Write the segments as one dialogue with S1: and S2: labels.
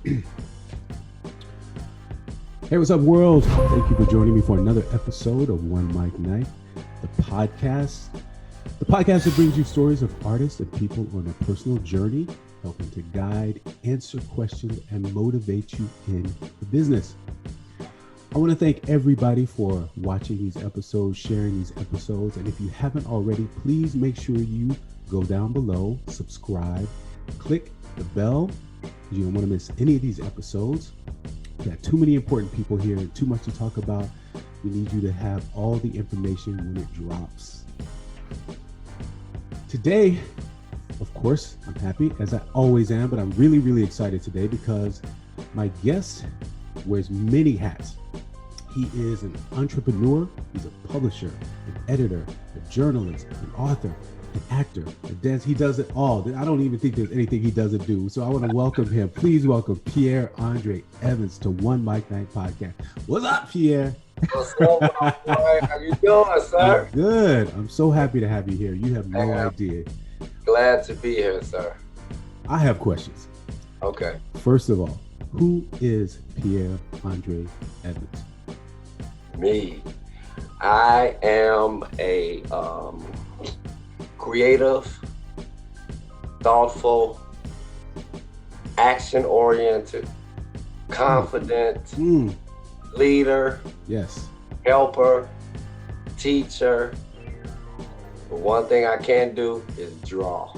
S1: Hey, what's up, world? Thank you for joining me for another episode of OneMicNite, the podcast. The podcast that brings you stories of artists and people on a personal journey, helping to guide, answer questions, and motivate you in the business. I want to thank everybody for watching these episodes, sharing these episodes, and if you haven't already, please make sure you go down below, subscribe, click the bell, because you don't want to miss any of these episodes. We got too many important people here and too much to talk about. We need you to have all the information when it drops. Today, of course, I'm happy, as I always am, but I'm really, really excited today because my guest wears many hats. He is an entrepreneur, he's a publisher, an editor, a journalist, an author, an actor, a dancer. He does it all. I don't even think there's anything he doesn't do. So I want to welcome him. Please welcome Pierre Andre Evans to OneMicNite podcast. What's up, Pierre?
S2: What's up, my boy? How you doing, sir?
S1: I'm good. I'm so happy to have you here. You have no idea.
S2: Glad to be here, sir.
S1: I have questions.
S2: Okay.
S1: First of all, who is Pierre Andre Evans?
S2: Me. I am a creative, thoughtful, action-oriented, confident leader,
S1: yes,
S2: helper, teacher. But one thing I can't do is draw.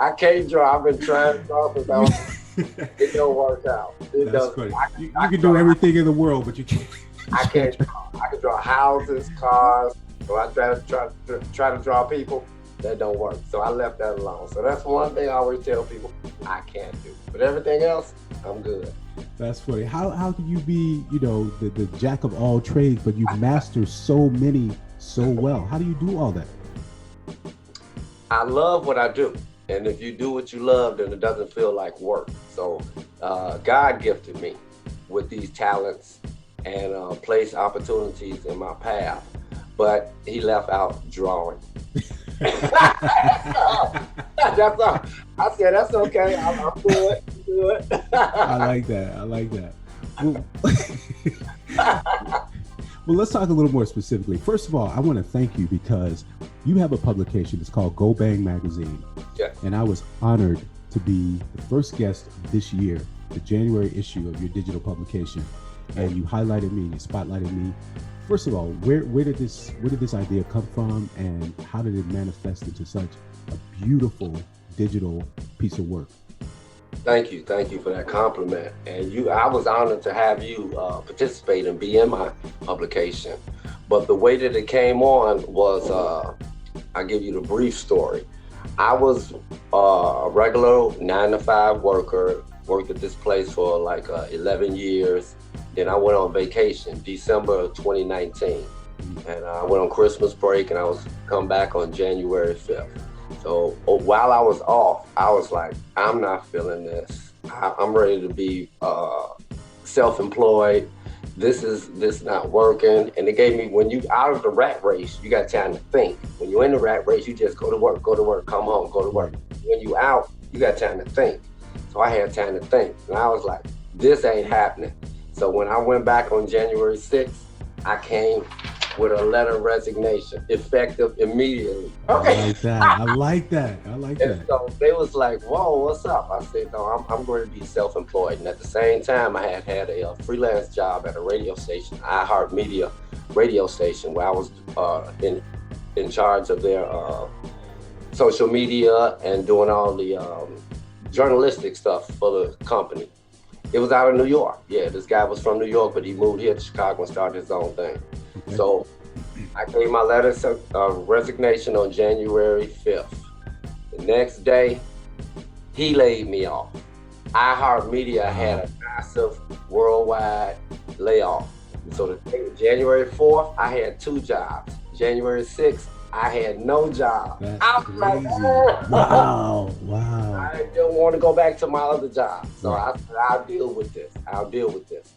S2: I can't draw. I've been trying to draw for about it don't work out. It
S1: that's funny. You can do everything in the world, but you can't.
S2: I can't draw. I can draw houses, cars. So I try to draw people. That don't work. So I left that alone. So that's one thing I always tell people I can't do. But everything else, I'm good.
S1: That's funny. How can you be, the jack of all trades, but you master so many so well? How do you do all that?
S2: I love what I do. And if you do what you love, then it doesn't feel like work. So God gifted me with these talents and placed opportunities in my path. But he left out drawing. That's all. I said, that's okay. I'm good.
S1: I like that. Well, let's talk a little more specifically. First of all, I want to thank you because you have a publication. It's called Go Bang Magazine.
S2: Yeah.
S1: And I was honored to be the first guest this year, the January issue of your digital publication. And you highlighted me, you spotlighted me. First of all, where did this idea come from, and how did it manifest into such a beautiful digital piece of work?
S2: Thank you for that compliment. And I was honored to have you participate and be in my publication. But the way that it came on was, I'll give you the brief story. I was a regular 9-to-5 worker, worked at this place for like 11 years. Then I went on vacation, December of 2019. And I went on Christmas break and I was come back on January 5th. So while I was off, I was like, I'm not feeling this. I'm ready to be self-employed. This not working. And it gave me, when you out of the rat race, you got time to think. When you're in the rat race, you just go to work, come home, go to work. When you out, you got time to think. So I had time to think. And I was like, this ain't happening. So when I went back on January 6th, I came with a letter of resignation, effective immediately. Okay.
S1: I like that.
S2: And so they was like, whoa, what's up? I said, no, I'm going to be self-employed. And at the same time, I had a freelance job at a radio station, iHeartMedia radio station, where I was in charge of their social media and doing all the journalistic stuff for the company. It was out of New York. Yeah, this guy was from New York, but he moved here to Chicago and started his own thing. Okay. So I gave my letter of resignation on January 5th. The next day, he laid me off. iHeartMedia had a massive worldwide layoff. So January 4th, I had 2 jobs. January 6th, I had no job.
S1: That's crazy. Wow.
S2: I didn't want to go back to my other job. So I said, I'll deal with this.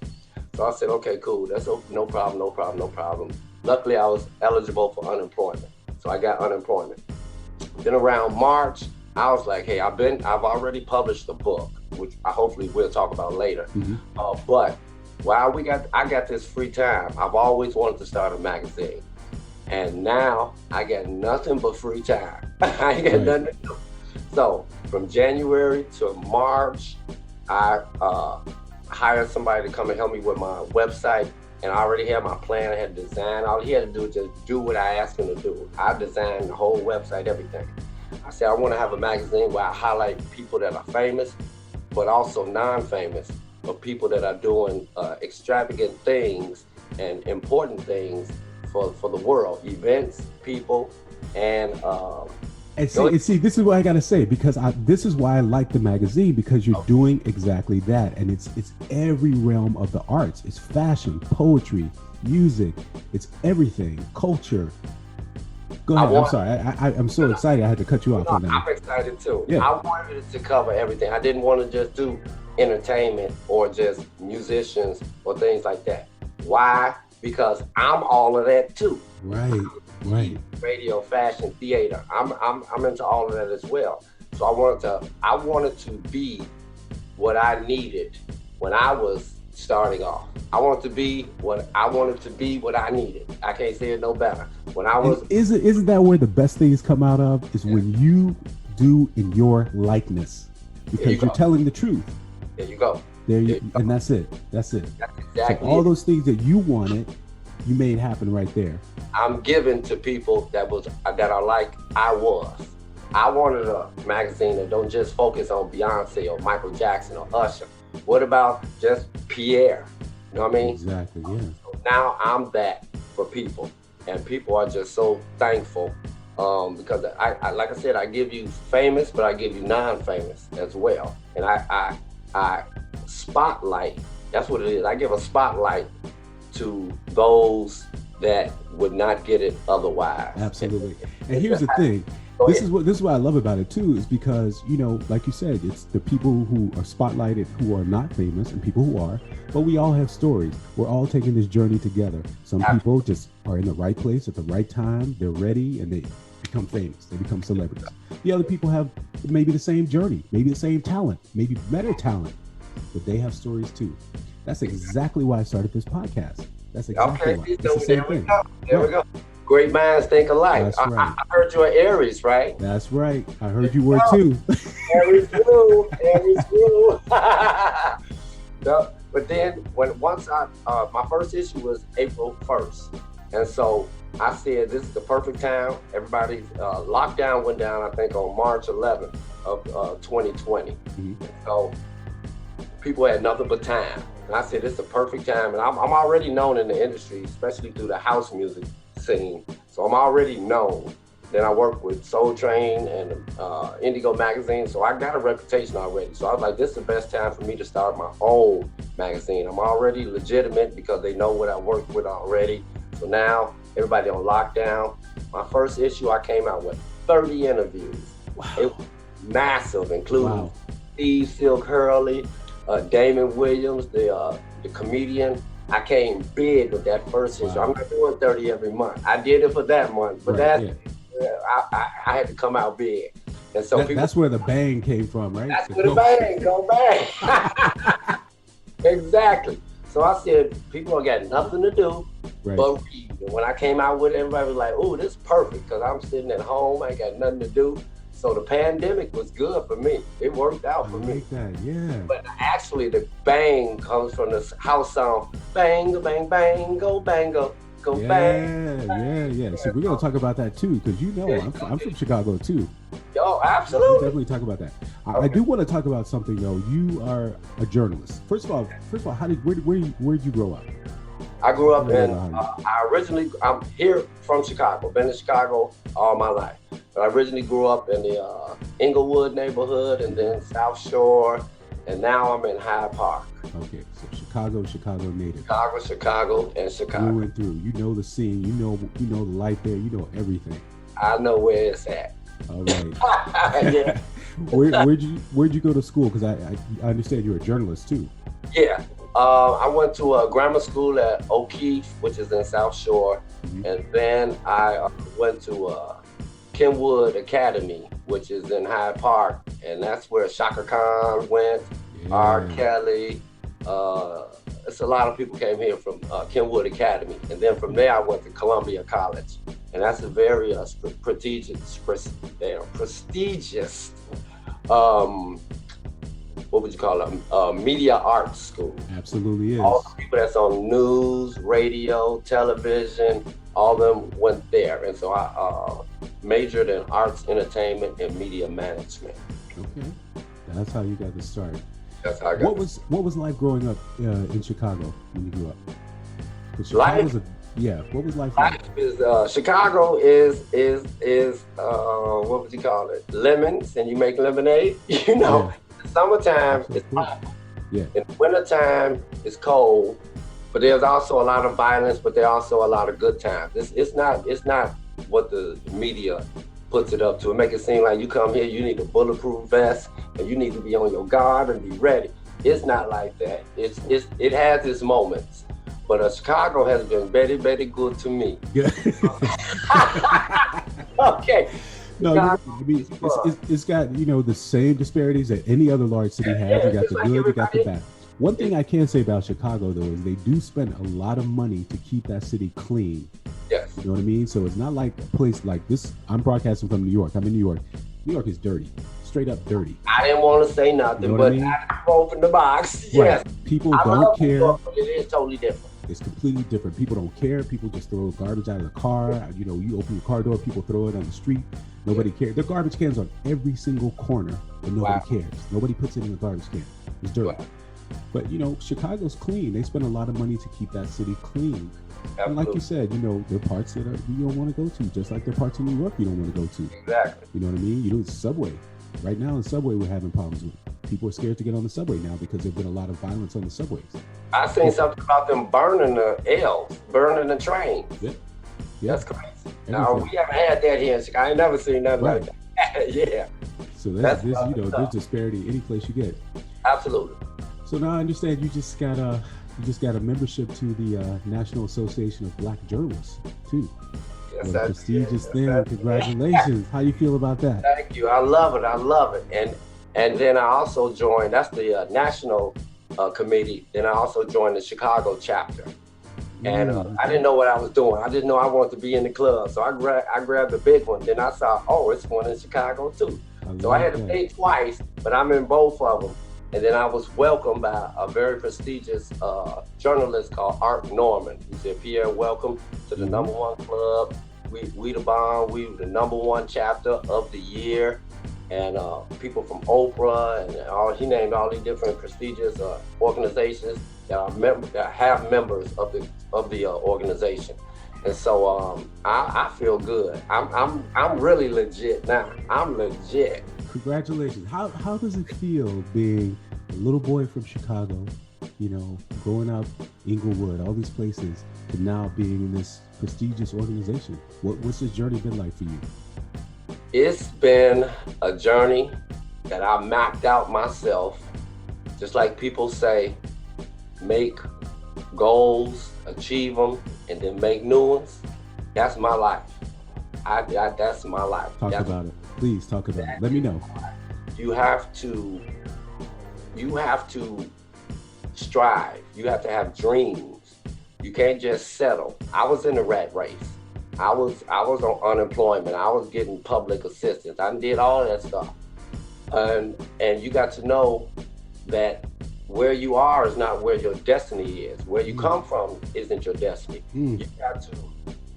S2: So I said, okay, cool. That's no problem. Luckily, I was eligible for unemployment. So I got unemployment. Then around March, I was like, hey, I've already published a book, which I hopefully we'll talk about later. But while I got this free time, I've always wanted to start a magazine. And now I got nothing but free time. I ain't got nothing to do. So from January to March, I hired somebody to come and help me with my website. And I already had my plan. I had designed. All he had to do was just do what I asked him to do. I designed the whole website, everything. I said, I want to have a magazine where I highlight people that are famous, but also non-famous, but people that are doing extravagant things and important things for the world, events, people, and
S1: see, this is what I gotta say, because this is why I like the magazine, because you're doing exactly that, and it's every realm of the arts. It's fashion, poetry, music, it's everything, culture. Go ahead. I'm sorry. I'm so excited. I had to cut you off on that.
S2: I'm excited too.
S1: Yeah.
S2: I wanted it to cover everything. I didn't want to just do entertainment or just musicians or things like that. Why? Because I'm all of that too.
S1: Right.
S2: Radio, fashion, theater. I'm into all of that as well. So I wanted to be what I needed when I was starting off. I wanted to be what I needed. I can't say it no better. When I was
S1: isn't that where the best things come out of? Is when you do in your likeness, because you're telling the truth.
S2: There you go.
S1: And that's it. That's exactly so all those things that you wanted, you made happen right there.
S2: I'm giving to people that are like I was. I wanted a magazine that don't just focus on Beyonce or Michael Jackson or Usher. What about just Pierre? You know what I mean?
S1: Exactly, yeah.
S2: So now I'm that for people, and people are just so thankful because I like I said, I give you famous, but I give you non-famous as well, and I spotlight. That's what it is. I give a spotlight to those that would not get it otherwise.
S1: Absolutely. And here's the thing. This is what I love about it too, is because, you know, like you said, it's the people who are spotlighted who are not famous and people who are, but we all have stories. We're all taking this journey together. Some people just are in the right place at the right time. They're ready and they become famous. They become celebrities. The other people have maybe the same journey, maybe the same talent, maybe better talent, but they have stories too. That's exactly why I started this podcast. That's exactly why. It's the same thing.
S2: There we go. Great minds think alike.
S1: That's right.
S2: I heard you're Aries, right?
S1: That's right. I heard you were too.
S2: Aries rule. But then once my first issue was April 1st. And so I said, this is the perfect time. Everybody's lockdown went down, I think, on March 11th of 2020. Mm-hmm. So people had nothing but time. And I said, this is the perfect time. And I'm already known in the industry, especially through the house music scene. So I'm already known. Then I worked with Soul Train and Indigo Magazine. So I got a reputation already. So I was like, this is the best time for me to start my own magazine. I'm already legitimate because they know what I worked with already. So now everybody on lockdown. My first issue, I came out with 30 interviews. Wow. It was massive, including Steve Silk Hurley, Damon Williams, the comedian. I came big with that first issue. I'm not doing 30 every month. I did it for that month, but I had to come out big. And so
S1: that's where the bang came from, right?
S2: That's where the bang, go bang. Exactly. So I said, people don't got nothing to do but read. And when I came out with it, everybody was like, oh, this is perfect, because I'm sitting at home, I ain't got nothing to do. So the pandemic was good for me. It worked out for me.
S1: That, yeah.
S2: But actually, the bang comes from the house song, bang, bang, bang, go, bang, go bang.
S1: Yeah. So we're gonna talk about that too, because you know I'm from Chicago too.
S2: Oh, absolutely.
S1: We'll definitely talk about that. Okay. I do want to talk about something though. You are a journalist. First of all, where did you grow up?
S2: I grew up I'm here from Chicago. Been in Chicago all my life. But I originally grew up in the Inglewood neighborhood and then South Shore, and now I'm in Hyde Park.
S1: Okay, so Chicago native.
S2: Chicago.
S1: Through and through. You know the scene. You know the life there. You know everything.
S2: I know where it's at.
S1: All right.
S2: Yeah.
S1: Where'd you go to school? Because I understand you're a journalist too.
S2: Yeah. I went to a grammar school at O'Keefe, which is in South Shore, and then I went to Kenwood Academy, which is in Hyde Park, and that's where Shaka Khan went, R. Kelly. It's a lot of people came here from Kenwood Academy, and then from there I went to Columbia College, and that's a very prestigious what would you call it? Media arts school.
S1: Absolutely is.
S2: All the people that's on news, radio, television, all of them went there. And so I majored in arts, entertainment, and media management.
S1: Okay. That's how you got to start.
S2: That's how I got
S1: What was life growing up in Chicago when you grew up?
S2: Life?
S1: What was life like?
S2: Chicago is what would you call it? Lemons, and you make lemonade. You know, in the summertime it's hot. Yeah. In the wintertime it's cold, but there's also a lot of violence, but there's also a lot of good times. It's not what the media puts it up to. It make it seem like you come here, you need a bulletproof vest, and you need to be on your guard and be ready. It's not like that. It has its moments. But Chicago has been very, very good to me. Yeah. Okay.
S1: No, I mean, it's got, the same disparities that any other large city has. You got the good, you got the bad. One thing I can say about Chicago, though, is they do spend a lot of money to keep that city clean.
S2: Yes.
S1: You know what I mean? So it's not like a place like this. I'm broadcasting from New York. I'm in New York. New York is dirty. Straight up dirty.
S2: I didn't want to say nothing, but I opened the box. Yes.
S1: Right. People don't care.
S2: New York, but it is totally different.
S1: It's completely different. People don't care. People just throw garbage out of the car. You open your car door, people throw it on the street. Nobody cares. The garbage cans on every single corner, and nobody cares. Nobody puts it in the garbage can. It's dirty. Wow. But Chicago's clean. They spend a lot of money to keep that city clean. Absolutely. And like you said, there are parts that you don't want to go to, just like there are parts in New York you don't want to go to.
S2: Exactly.
S1: You know what I mean? The subway. Right now, the subway we're having problems with. People are scared to get on the subway now because there's been a lot of violence on the subways.
S2: I seen something about them burning the L's, burning the trains.
S1: Yeah.
S2: That's crazy. Now, we haven't had that here in Chicago. I ain't never seen nothing like that. Yeah.
S1: So there's disparity any place you get.
S2: Absolutely.
S1: So now I understand you just got a membership to the National Association of Black Journalists too.
S2: Yes,
S1: what a prestigious thing. Congratulations. How you feel about that?
S2: Thank you. I love it. And then I also joined, that's the national committee. Then I also joined the Chicago chapter. And I didn't know what I was doing. I didn't know I wanted to be in the club. So I grabbed the big one. Then I saw, it's one in Chicago too. So I had to pay twice, but I'm in both of them. And then I was welcomed by a very prestigious journalist called Art Norman. He said, Pierre, welcome to the #1 club. We the bomb. We the #1 chapter of the year. And people from Oprah and he named all these different prestigious organizations that have members of the organization. And so I feel good. I'm really legit now. I'm legit.
S1: Congratulations. How does it feel being a little boy from Chicago, growing up Inglewood, all these places, to now being in this prestigious organization? What's this journey been like for you?
S2: It's been a journey that I mapped out myself. Just like people say, make goals, achieve them, and then make new ones. That's my life. That's my life.
S1: Talk about it. Please talk about it. Let me know.
S2: You have to strive. You have to have dreams. You can't just settle. I was in the rat race. I was on unemployment. I was getting public assistance. I did all that stuff. And you got to know that where you are is not where your destiny is. Where you come from isn't your destiny. You got to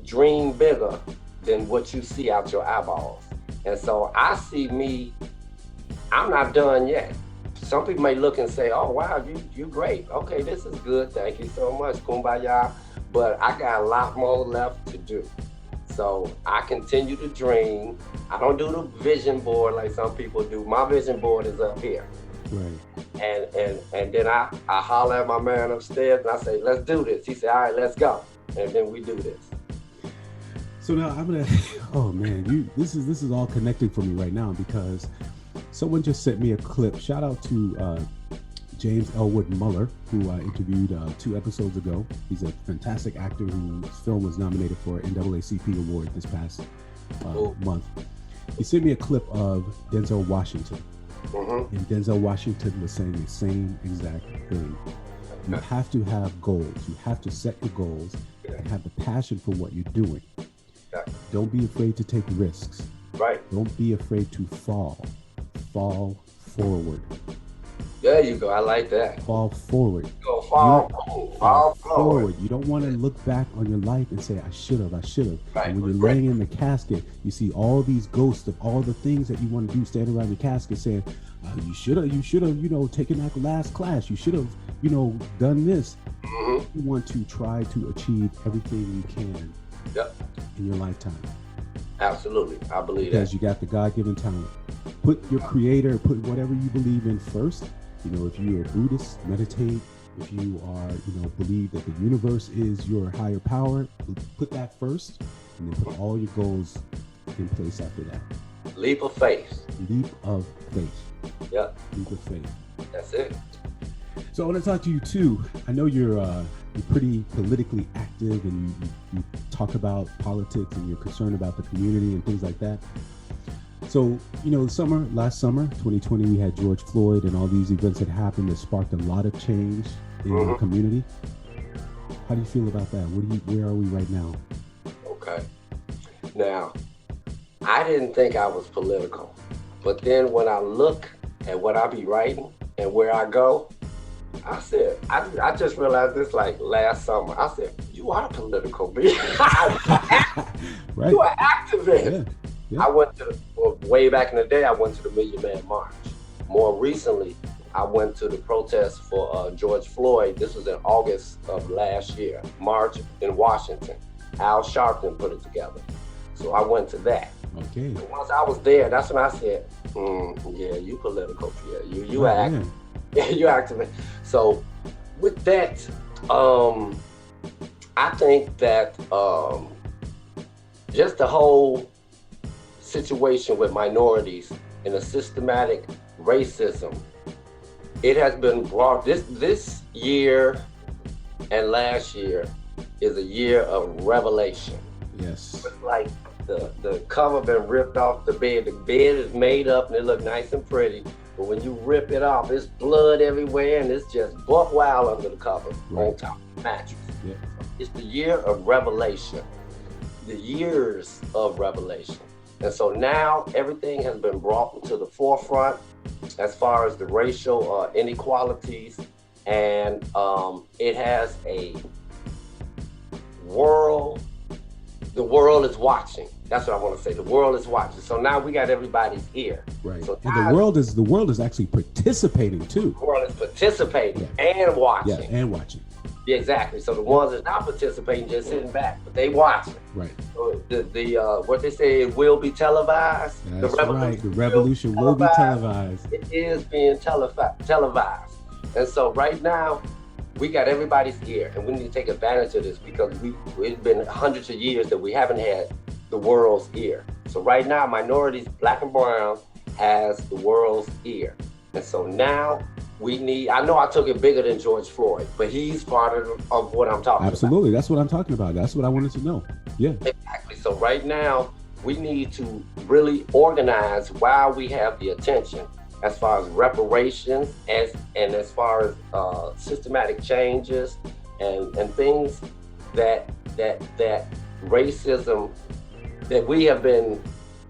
S2: dream bigger than what you see out your eyeballs. And so I see me, I'm not done yet. Some people may look and say, oh, wow, you great. Okay, this is good. Thank you so much. Kumbaya. But I got a lot more left to do. So I continue to dream. I don't do the vision board like some people do. My vision board is up here.
S1: Right.
S2: And then I holler at my man upstairs and I say, let's do this. He said, all right, let's go. And then we do this.
S1: So now I'm gonna, oh man, this is all connecting for me right now because someone just sent me a clip. Shout out to James Elwood Muller, who I interviewed 2 episodes ago. He's a fantastic actor whose film was nominated for an NAACP award this past month. He sent me a clip of Denzel Washington.
S2: Mm-hmm.
S1: And Denzel Washington was saying the same exact thing. You have to have goals. You have to set your goals and have the passion for what you're doing. Don't be afraid to take risks.
S2: Right.
S1: Don't be afraid to fall. Fall forward.
S2: There you go. I like that.
S1: Fall forward.
S2: Go fall forward.
S1: You don't want to look back on your life and say, I should have.
S2: Right.
S1: And when you're laying in the casket, you see all these ghosts of all the things that you want to do standing around your casket saying, you should have, taken that last class. You should have, done this.
S2: Mm-hmm.
S1: You want to try to achieve everything you can in your lifetime.
S2: Absolutely. I believe that.
S1: Because you got the God-given talent. Put your creator, put whatever you believe in first. If you're a Buddhist, meditate. If you are, believe that the universe is your higher power, put that first, and then put all your goals in place after that.
S2: Leap of faith.
S1: Leap of faith.
S2: Yep.
S1: Leap of faith.
S2: That's it.
S1: So I want to talk to you too. I know you're pretty politically active, and you talk about politics, and you're concerned about the community and things like that. So, last summer, 2020, we had George Floyd and all these events that happened that sparked a lot of change in the community. How do you feel about that? Where are we right now?
S2: Okay. Now, I didn't think I was political, but then when I look at what I be writing and where I go, I said, I just realized this like last summer. I said, you are political, B.
S1: Right.
S2: You are activist.
S1: Yeah.
S2: I went way back in the day, I went to the Million Man March. More recently, I went to the protest for George Floyd. This was in August of last year, March in Washington. Al Sharpton put it together. So I went to that.
S1: Okay.
S2: And once I was there, that's when I said, yeah, you political, Pierre. You are active. Yeah, you're active. So with that, I think that just the whole situation with minorities and the systematic racism, it has been brought, this year and last year is a year of revelation.
S1: Yes.
S2: It's like the cover been ripped off the bed. The bed is made up and it look nice and pretty, but when you rip it off, it's blood everywhere and it's just buck wild under the cover on top of the mattress.
S1: Yeah.
S2: It's the year of revelation, the years of revelation. And so now everything has been brought to the forefront as far as the racial inequalities, and it has the world is watching. That's what I want to say. The world is watching. So now we got everybody's ear.
S1: Right.
S2: So
S1: and the world is actually participating too.
S2: The world is participating and watching.
S1: Yeah, and watching.
S2: Yeah, exactly. So the ones that's not participating just sitting back, but they watching.
S1: Right.
S2: So the what they say, it will be televised.
S1: That's right. The revolution will be televised.
S2: It is being televised. And so right now, we got everybody's ear, and we need to take advantage of this because it's been hundreds of years that we haven't had the world's ear. So right now, minorities, black and brown, has the world's ear. And so now I know I took it bigger than George Floyd, but he's part of what I'm talking about.
S1: Absolutely. That's what I'm talking about. That's what I wanted to know. Yeah.
S2: Exactly. So right now, we need to really organize while we have the attention as far as reparations and as far as systematic changes and things that racism that we have been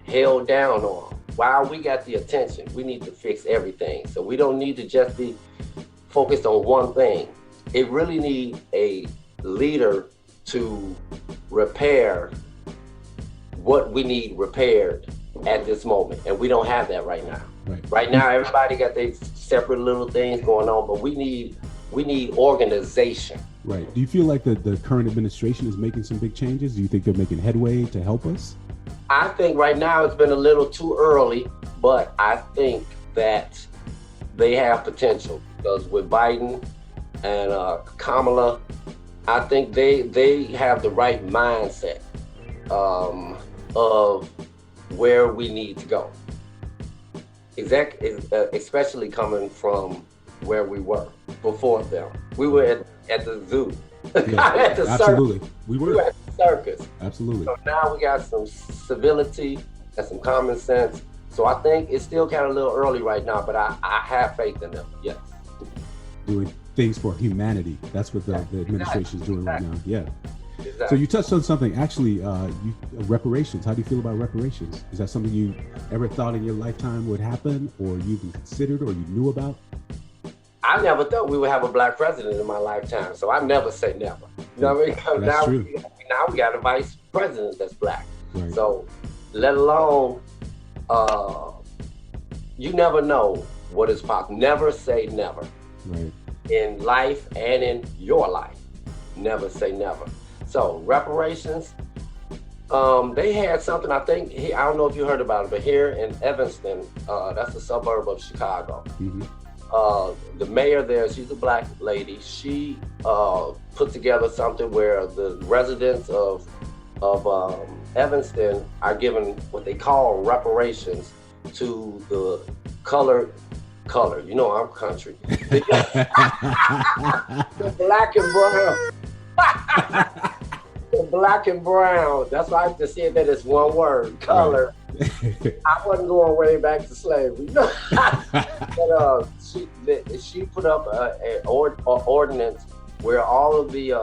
S2: held down on. While we got the attention, we need to fix everything. So we don't need to just be focused on one thing. It really needs a leader to repair what we need repaired at this moment. And we don't have that right now. Right now, everybody got their separate little things going on, but we need organization.
S1: Right. Do you feel like the current administration is making some big changes? Do you think they're making headway to help us?
S2: I think right now it's been a little too early, but I think that they have potential because with Biden and Kamala, I think they have the right mindset of where we need to go. Especially coming from where we were before them. We were at the zoo.
S1: Yeah,
S2: at the
S1: absolutely.
S2: circus.
S1: We
S2: were at the circus.
S1: Absolutely.
S2: So now we got some civility and some common sense. So I think it's still kind of a little early right now, but I have faith in them. Yes.
S1: Doing things for humanity. That's what the administration is doing right now. Yeah.
S2: Exactly.
S1: So you touched on something. Actually, reparations. How do you feel about reparations? Is that something you ever thought in your lifetime would happen, or you even considered, or you knew about?
S2: I never thought we would have a black president in my lifetime, so I never say never. You know what I mean? Because now we got a vice president that's black.
S1: Right.
S2: So, let alone, you never know what is possible. Never say never.
S1: Right.
S2: In life and in your life, never say never. So, reparations. They had something, I think, I don't know if you heard about it, but here in Evanston, that's a suburb of Chicago.
S1: Mm-hmm.
S2: The mayor there, she's a black lady. She put together something where the residents of Evanston are given what they call reparations to the color. You know, I'm country. The black and brown. The black and brown. That's why I have to say that it's one word, color. Right. I wasn't going way back to slavery. But she put up an ordinance where all of the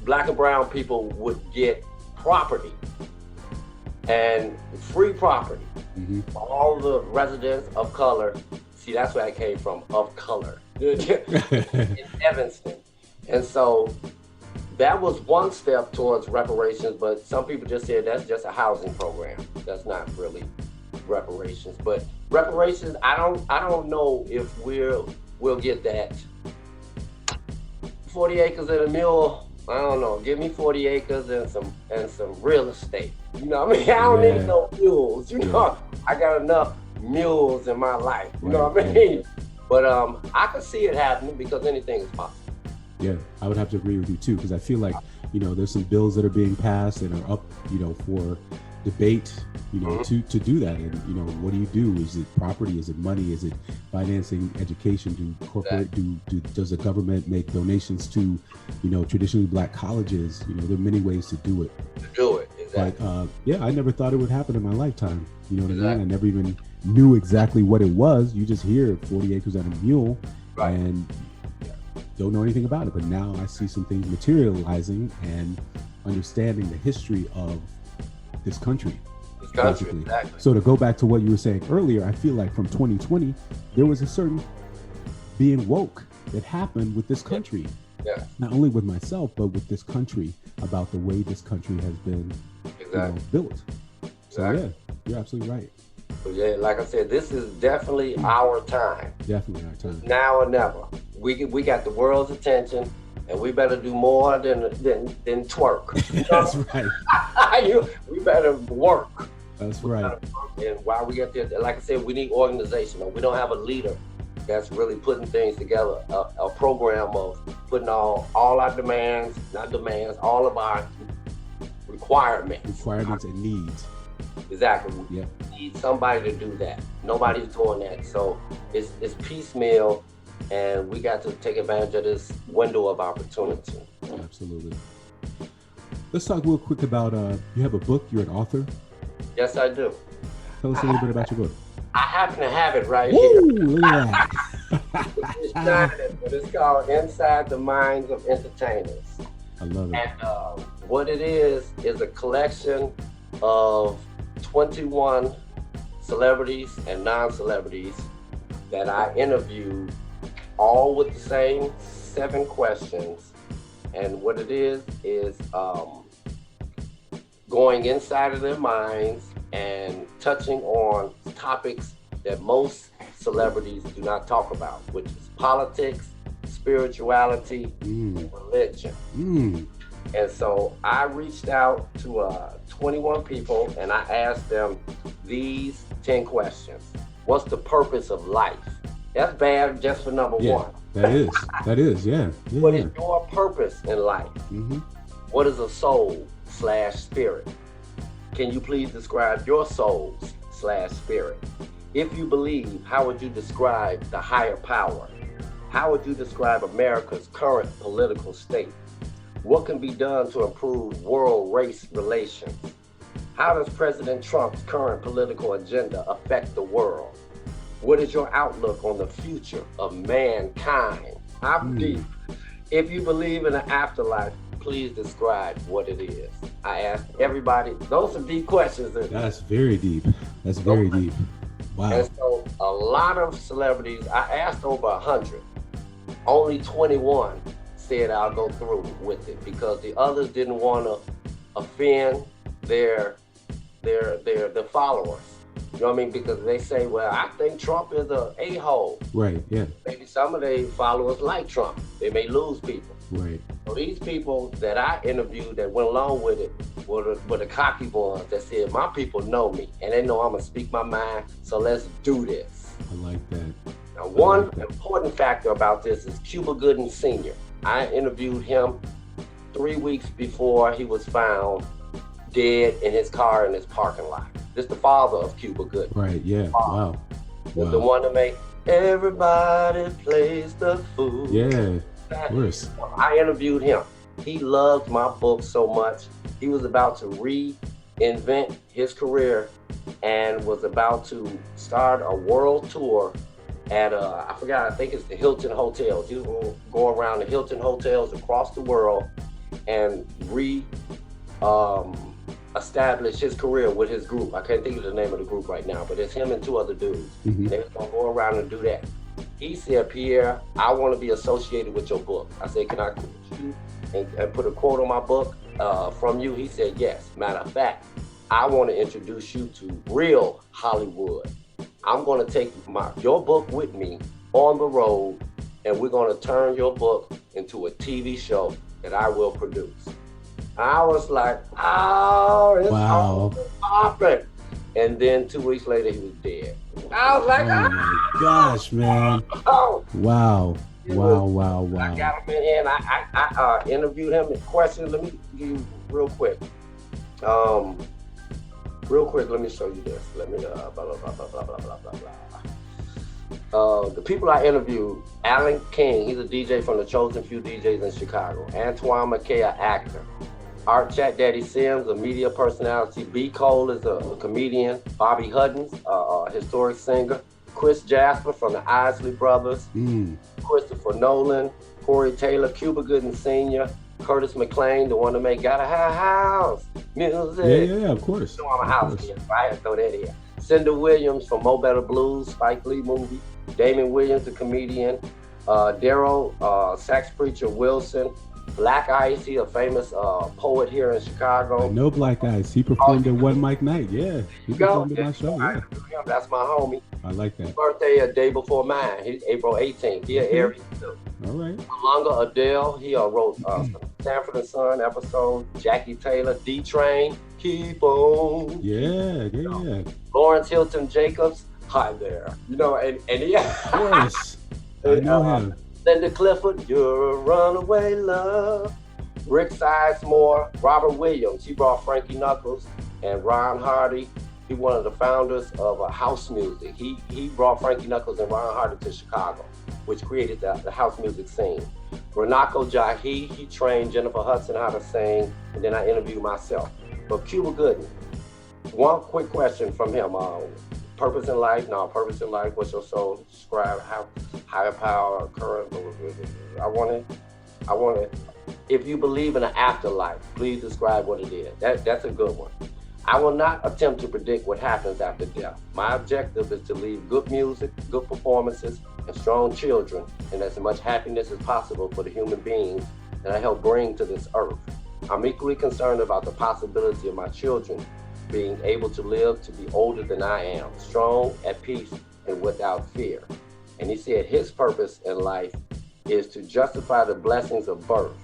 S2: black and brown people would get property and free property. Mm-hmm. All the residents of color. See, that's where I came from, of color, in Evanston. And so that was one step towards reparations, but some people just said that's just a housing program. That's not really reparations. But reparations, I don't know if we'll get that. 40 acres and a mule, I don't know. Give me 40 acres and some real estate. You know what I mean? I don't need no mules. You know, I got enough mules in my life. You know what I mean? But I could see it happening because anything is possible.
S1: Yeah, I would have to agree with you too, because I feel like, you know, there's some bills that are being passed and are up, you know, for debate, you know, to do that. And, you know, what do you do? Is it property? Is it money? Is it financing education? Does the government make donations to, you know, traditionally black colleges? You know, there are many ways to do it.
S2: Exactly.
S1: But I never thought it would happen in my lifetime. You know what I mean? I never even knew exactly what it was. You just hear 40 acres and a mule, and don't know anything about it. But now I see some things materializing and understanding the history of this country.
S2: Exactly.
S1: So to go back to what you were saying earlier, I feel like from 2020, there was a certain being woke that happened with this country.
S2: Yeah.
S1: Not only with myself, but with this country, about the way this country has been built. So yeah, you're absolutely right.
S2: But yeah, like I said, this is definitely our time.
S1: Definitely our time.
S2: Now or never. We got the world's attention, and we better do more than twerk.
S1: That's right.
S2: We better work.
S1: That's right.
S2: And while we get there, like I said, we need organization. We don't have a leader that's really putting things together, a program of putting all our demands, all of our requirements
S1: and needs.
S2: Exactly. Yeah. We need somebody to do that. Nobody's doing that. So it's piecemeal, and we got to take advantage of this window of opportunity.
S1: Absolutely. Let's talk real quick about, you have a book, you're an author?
S2: Yes, I do.
S1: Tell us a little bit about your book.
S2: I happen to have it right here.
S1: Look at
S2: that. But it's called Inside the Minds of Entertainers.
S1: I love it.
S2: And what it is a collection of 21 celebrities and non-celebrities that I interviewed, all with the same 7 questions. And what it is going inside of their minds and touching on topics that most celebrities do not talk about, which is politics, spirituality, and religion. And so I reached out to 21 people and I asked them these 10 questions. What's the purpose of life? That's bad just for number one.
S1: That is, yeah.
S2: What is your purpose in life? What is a soul/spirit? Can you please describe your soul/spirit? If you believe, how would you describe the higher power? How would you describe America's current political state? What can be done to improve world race relations? How does President Trump's current political agenda affect the world? What is your outlook on the future of mankind? I'm deep. If you believe in an afterlife, please describe what it is. I asked everybody, those are deep questions.
S1: That's very deep. That's very deep. Wow.
S2: And so a lot of celebrities, I asked over 100, only 21 said I'll go through with it because the others didn't want to offend their followers. You know what I mean? Because they say, well, I think Trump is a a-hole.
S1: Right, yeah.
S2: Maybe some of their followers like Trump. They may lose people.
S1: Right.
S2: So these people that I interviewed that went along with it were the cocky ones that said, my people know me and they know I'm going to speak my mind, so let's do this.
S1: I like that.
S2: Now, one important factor about this is Cuba Gooding Sr. I interviewed him 3 weeks before he was found dead in his car in his parking lot. This is the father of Cuba Gooding.
S1: Right, yeah, wow.
S2: The one that made Everybody Plays the Fool.
S1: Yeah, of course.
S2: I interviewed him. He loved my book so much. He was about to reinvent his career and was about to start a world tour at I think it's the Hilton Hotels. He was going to go around the Hilton Hotels across the world and establish his career with his group. I can't think of the name of the group right now, but it's him and 2 other dudes.
S1: Mm-hmm.
S2: They was going to go around and do that. He said, Pierre, I want to be associated with your book. I said, can I quote you and put a quote on my book from you? He said, yes. Matter of fact, I want to introduce you to real Hollywood. I'm going to take your book with me on the road, and we're going to turn your book into a TV show that I will produce. I was like, oh, it's all popping. And then 2 weeks later, he was dead. I was like,
S1: oh my gosh, man.
S2: Oh.
S1: Wow. Wow.
S2: I got him in here and I interviewed him. Questions, let me give you real quick. Let me show you this. Let me, blah, blah, blah, blah, blah, blah, blah, blah. The people I interviewed, Alan King, he's a DJ from the Chosen Few DJs in Chicago. Antoine McKay, an actor. Art Chat Daddy Sims, a media personality. B. Cole is a comedian. Bobby Huddins, a historic singer. Chris Jasper from the Isley Brothers. Christopher Nolan. Corey Taylor, Cuba Gooding Sr. Curtis McLean, the one that made Gotta Have House music.
S1: Yeah, of course.
S2: You know, I'm a house kid, so I had to throw that in. Cinder Williams from Mo Better Blues, Spike Lee movie. Damon Williams, the comedian. Daryl, sax preacher Wilson. Black Ice, he a famous poet here in Chicago.
S1: I know Black Ice. He performed at OneMicNite. Yeah, he performed at my show. Yeah.
S2: That's my homie.
S1: I like that.
S2: His birthday a day before mine. He's April 18th. He an Aries too.
S1: All right.
S2: Malonga Adele, he wrote Sanford and Son episode. Jackie Taylor, D-Train, Keep On.
S1: Yeah.
S2: Lawrence Hilton Jacobs, hi there. You know, and he.
S1: Of course. I know him.
S2: Linda Clifford, You're a Runaway Love. Rick Sizemore, Robert Williams, he brought Frankie Knuckles, and Ron Hardy, he one of the founders of house music. He brought Frankie Knuckles and Ron Hardy to Chicago, which created the house music scene. Renako Jahi, he trained Jennifer Hudson how to sing, and then I interviewed myself. But Cuba Gooding, one quick question from him. Purpose in life, what's your soul? Describe how higher power, current. I want it. If you believe in an afterlife, please describe what it is. That's a good one. I will not attempt to predict what happens after death. My objective is to leave good music, good performances, and strong children, and as much happiness as possible for the human beings that I help bring to this earth. I'm equally concerned about the possibility of my children being able to live to be older than I am, strong, at peace, and without fear. And he said his purpose in life is to justify the blessings of birth.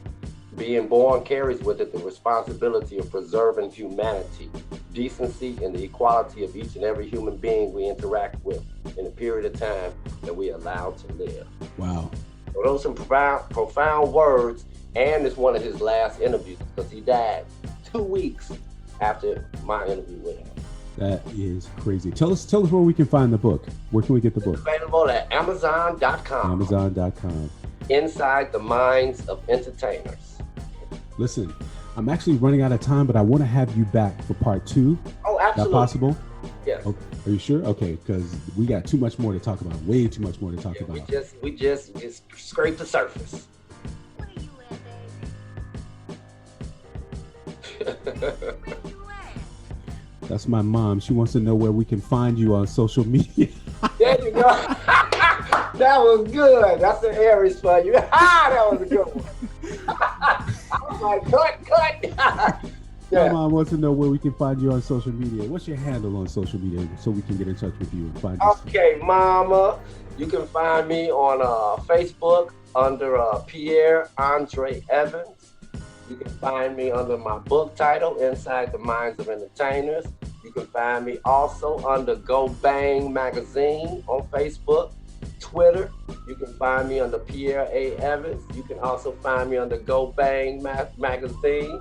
S2: Being born carries with it the responsibility of preserving humanity, decency, and the equality of each and every human being we interact with in the period of time that we are allowed to live.
S1: Wow.
S2: So those are some profound words, and it's one of his last interviews because he died 2 weeks after my interview with him.
S1: That is crazy. Tell us where we can find the book. Where can we get the book?
S2: It's available at Amazon.com.
S1: Amazon.com.
S2: Inside the Minds of Entertainers.
S1: Listen, I'm actually running out of time, but I want to have you back for part 2.
S2: Oh,
S1: Is that
S2: absolutely.
S1: possible?
S2: Yes.
S1: Okay. Are you sure? Okay, because we got too much more to talk about. Way too much more to talk about.
S2: We just scraped the surface.
S3: Where you at, baby? Where you at?
S1: That's my mom. She wants to know where we can find you on social media.
S2: There you go. That was good. That's an Aries for you. That was a good one. I was like, cut.
S1: My mom wants to know where we can find you on social media. What's your handle on social media so we can get in touch with you and find you?
S2: Okay, mama. You can find me on Facebook under Pierre Andre Evans. You can find me under my book title, Inside the Minds of Entertainers. You can find me also under Go Bang Magazine on Facebook. Twitter, you can find me under Pierre A. Evans. You can also find me under Go Bang Magazine.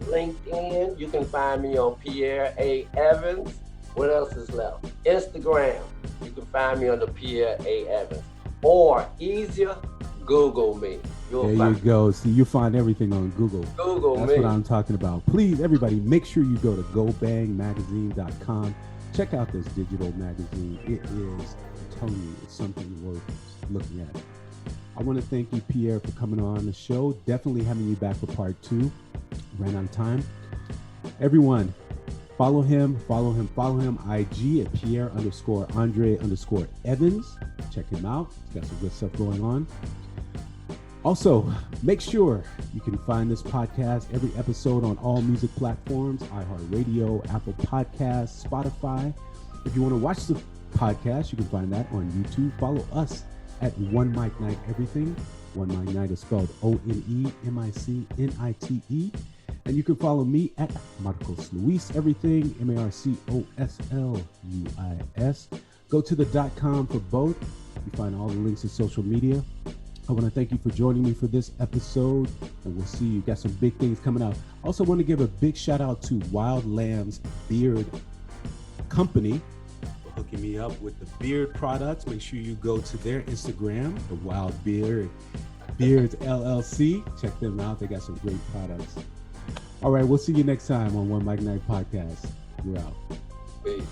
S2: LinkedIn, you can find me on Pierre A. Evans. What else is left? Instagram, you can find me under Pierre A. Evans. Or easier, Google me.
S1: There you go. See, you find everything on Google. That's what I'm talking about. Please, everybody, make sure you go to gobangmagazine.com. Check out this digital magazine. It is, I'm telling you, it's something worth looking at. I want to thank you, Pierre, for coming on the show. Definitely having you back for part 2. Ran on time. Everyone, follow him. IG at Pierre_Andre_Evans. Check him out. He's got some good stuff going on. Also, make sure you can find this podcast, every episode, on all music platforms, iHeartRadio, Apple Podcasts, Spotify. If you want to watch the podcast, you can find that on YouTube. Follow us at OneMicNite Everything. OneMicNite is spelled ONEMICNITE. And you can follow me at Marcos Luis Everything, MARCOSLUIS. Go to the .com for both. You find all the links to social media. I want to thank you for joining me for this episode, and we'll see you. Got some big things coming out. Also want to give a big shout out to Wild Lamb's Beard Company for hooking me up with the beard products. Make sure you go to their Instagram, the Wild Beards LLC. Check them out. They got some great products. All right, we'll see you next time on OneMicNite Podcast. You're out.
S2: Peace.